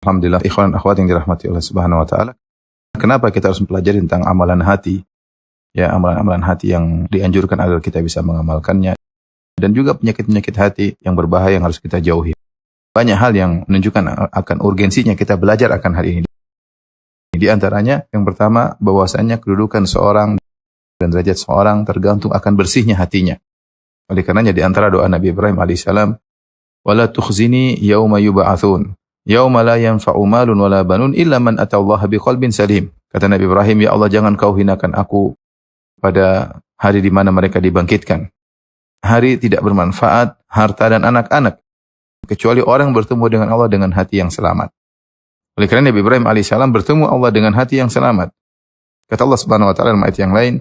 Alhamdulillah, ikhwan dan akhwat yang dirahmati Allah Subhanahu wa taala. Kenapa kita harus mempelajari tentang amalan hati? Ya, amalan-amalan hati yang dianjurkan agar kita bisa mengamalkannya, dan juga penyakit-penyakit hati yang berbahaya yang harus kita jauhi. Banyak hal yang menunjukkan akan urgensinya kita belajar akan hal ini. Di antaranya, yang pertama, bahwasanya kedudukan seorang dan derajat seorang tergantung akan bersihnya hatinya. Oleh karenanya di antara doa Nabi Ibrahim alaihissalam, "Wala tukhzini yauma yub'atsun, yauma la yanfa'u malun wala banun illa man atallaha biqalbin salim." Kata Nabi Ibrahim, "Ya Allah, jangan kau hinakan aku pada hari di mana mereka dibangkitkan. Hari tidak bermanfaat harta dan anak-anak, kecuali orang bertemu dengan Allah dengan hati yang selamat." Oleh karena Nabi Ibrahim alaihissalam bertemu Allah dengan hati yang selamat. Kata Allah Subhanahu wa taala dalam ayat yang lain,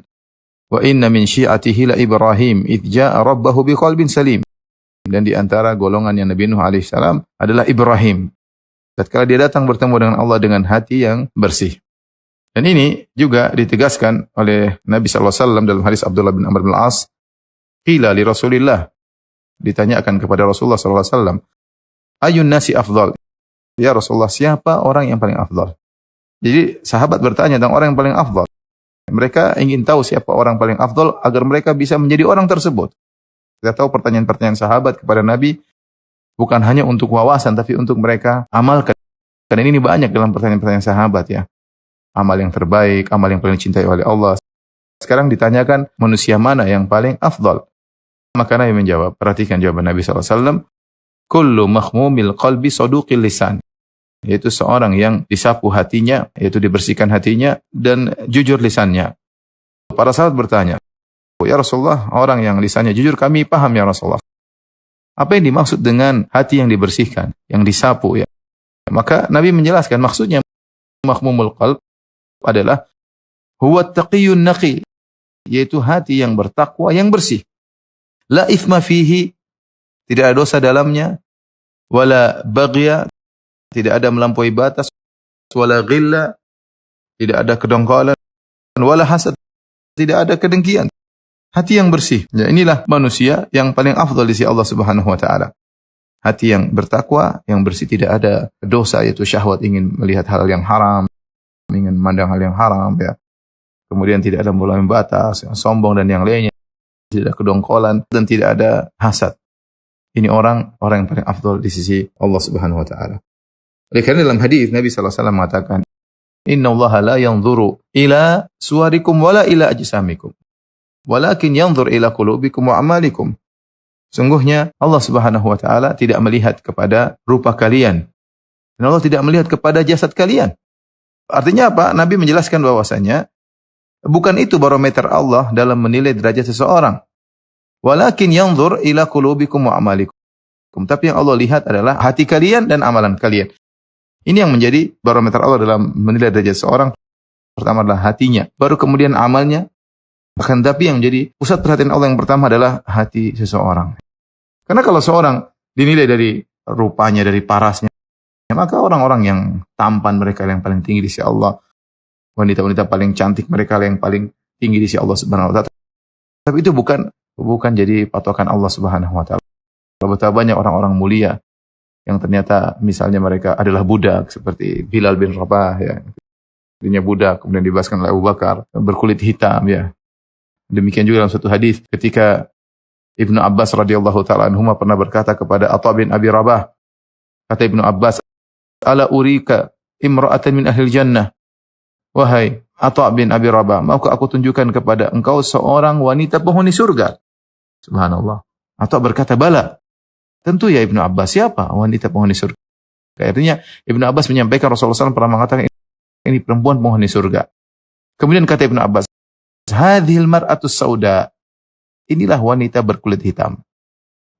"Wa inna min syi'atihi la Ibrahim idh ja'a rabbahu biqalbin salim." Dan di antara golongan yang Nabi Nuh alaihissalam adalah Ibrahim. Tatkala dia datang bertemu dengan Allah dengan hati yang bersih. Dan ini juga ditegaskan oleh Nabi SAW dalam hadis Abdullah bin Amr bin Al-As. Qila li Rasulillah, ditanyakan kepada Rasulullah SAW, "Ayun nasi afdal?" Ya Rasulullah, siapa orang yang paling afdal? Jadi sahabat bertanya tentang orang yang paling afdal. Mereka ingin tahu siapa orang paling afdal agar mereka bisa menjadi orang tersebut. Kita tahu pertanyaan-pertanyaan sahabat kepada Nabi bukan hanya untuk wawasan, tapi untuk mereka amalkan. Karena ini banyak dalam pertanyaan-pertanyaan sahabat ya. Amal yang terbaik, amal yang paling dicintai oleh Allah. Sekarang ditanyakan manusia mana yang paling afdal. Maka Nabi menjawab, perhatikan jawaban Nabi SAW. Kullu makhmumil qalbi saduqil lisan. Yaitu seorang yang disapu hatinya, yaitu dibersihkan hatinya, dan jujur lisannya. Para sahabat bertanya, "Ya Rasulullah, orang yang lisannya jujur kami paham ya Rasulullah. Apa yang dimaksud dengan hati yang dibersihkan, yang disapu ya?" Maka Nabi menjelaskan maksudnya makhmumul qalb adalah huwa taqiyyun naqi, yaitu hati yang bertakwa, yang bersih. La ithma fihi, tidak ada dosa dalamnya, wala baghya, tidak ada melampaui batas, wala ghilla, tidak ada kedongkolan, wala hasad, tidak ada kedengkian. Hati yang bersih. Ya, inilah manusia yang paling afdal di sisi Allah Subhanahu wa taala. Hati yang bertakwa, yang bersih, tidak ada dosa, yaitu syahwat ingin melihat hal yang haram, ingin memandang hal yang haram ya. Kemudian tidak ada melampaui batas, sombong dan yang lainnya. Tidak ada kedongkolan dan tidak ada hasad. Ini orang yang paling afdal di sisi Allah Subhanahu wa taala. Oleh karena dalam hadis Nabi sallallahu alaihi wasallam mengatakan, "Innallaha la yanzuru ila suwarikum wala ila ajsamikum, walakin yanzur ila qulubikum wa a'malikum." Sungguhnya Allah Subhanahu wa taala tidak melihat kepada rupa kalian. Dan Allah tidak melihat kepada jasad kalian. Artinya apa? Nabi menjelaskan bahwasanya bukan itu barometer Allah dalam menilai derajat seseorang. Walakin yanzur ila qulubikum wa a'malikum. Tapi yang Allah lihat adalah hati kalian dan amalan kalian. Ini yang menjadi barometer Allah dalam menilai derajat seseorang. Pertama adalah hatinya, baru kemudian amalnya. Bahkan tapi yang menjadi pusat perhatian Allah yang pertama adalah hati seseorang. Karena kalau seorang dinilai dari rupanya, dari parasnya, maka orang-orang yang tampan mereka yang paling tinggi di sisi Allah. Wanita-wanita paling cantik mereka yang paling tinggi di sisi Allah Subhanahu wa taala. Tapi itu bukan jadi patokan Allah Subhanahu wa taala. Betapa banyak orang-orang mulia yang ternyata misalnya mereka adalah budak seperti Bilal bin Rabah ya. Dirinya budak kemudian dibebaskan oleh Abu Bakar, berkulit hitam ya. Demikian juga dalam satu hadis ketika Ibnu Abbas radhiyallahu taala anhuma pernah berkata kepada Atha bin Abi Rabah. Kata Ibnu Abbas, "Ala urika imra'atan min ahli jannah." Wahai Atha bin Abi Rabah, maukah aku tunjukkan kepada engkau seorang wanita penghuni surga? Subhanallah. Atha berkata, "Bala." Tentu ya Ibnu Abbas, siapa wanita penghuni surga? Akhirnya Ibnu Abbas menyampaikan Rasulullah SAW pernah mengatakan ini perempuan penghuni surga. Kemudian kata Ibnu Abbas, "Hadhil mar'atus sauda." Inilah wanita berkulit hitam.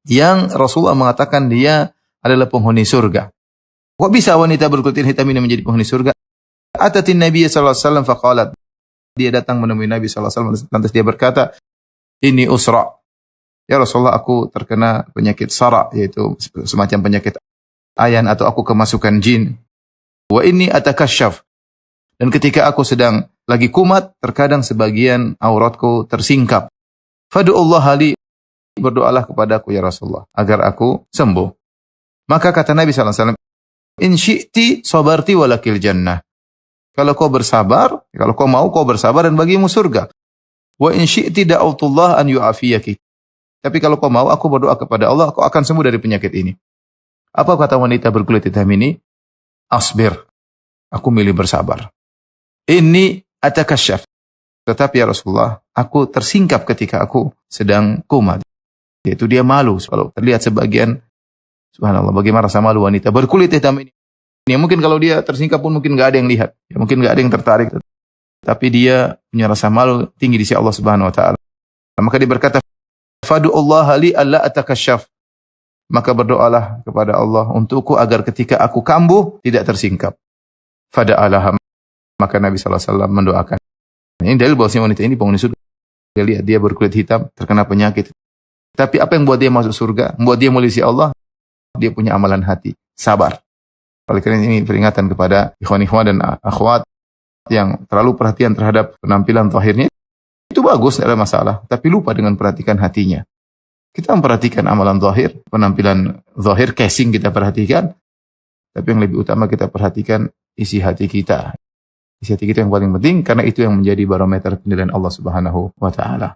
Yang Rasulullah mengatakan dia adalah penghuni surga. Kok bisa wanita berkulit hitam ini menjadi penghuni surga? Atatin Nabi sallallahu alaihi wasallam faqalat. Dia datang menemui Nabi sallallahu alaihi wasallam lantas dia berkata, "Ini usra." Ya Rasulullah, aku terkena penyakit sara, yaitu semacam penyakit ayan atau aku kemasukan jin. Wa inni atakasyaf. Dan ketika aku sedang lagi kumat, terkadang sebagian auratku tersingkap. Fadu'ullaha li, berdoalah kepadaku ya Rasulullah agar aku sembuh. Maka kata Nabi sallallahu alaihi wasallam, In syi'ti sabarti walakil jannah. Kalau kau bersabar, kalau kau mau kau bersabar dan bagimu surga. Wa in syi'ti da'utullah an yu'afiyaki. Tapi kalau kau mau, aku berdoa kepada Allah, kau akan sembuh dari penyakit ini. Apa kata wanita berkulit hitam ini? Asbir. Aku milih bersabar. Ini atakasyaf. Tetapi ya Rasulullah, aku tersingkap ketika aku sedang koma. Yaitu dia malu. Kalau terlihat sebagian, subhanallah, bagaimana rasa malu wanita berkulit hitam ini. Ya, mungkin kalau dia tersingkap pun mungkin nggak ada yang lihat. Ya, mungkin nggak ada yang tertarik. Tapi dia punya rasa malu tinggi di sisi Allah Subhanahu Wa Taala. Maka dia berkata, Fadu'ullah li alla atakasyaf. Maka berdoalah kepada Allah untukku agar ketika aku kambuh tidak tersingkap. Fada'alaha. Maka Nabi SAW mendoakan. Ini dalil bahwasanya wanita ini penghuni surga. Dia lihat dia berkulit hitam, terkena penyakit. Tapi apa yang membuat dia masuk surga? Membuat dia mulia di Allah? Dia punya amalan hati, sabar. Oleh karena ini peringatan kepada ikhwan-ikhwan dan akhwat yang terlalu perhatian terhadap penampilan zahirnya. Itu bagus, tidak ada masalah. Tapi lupa dengan perhatikan hatinya. Kita memperhatikan amalan zahir, penampilan zahir, casing kita perhatikan. Tapi yang lebih utama kita perhatikan isi hati kita. Isi hati kita yang paling penting, karena itu yang menjadi barometer penilaian Allah Subhanahu wa Ta'ala.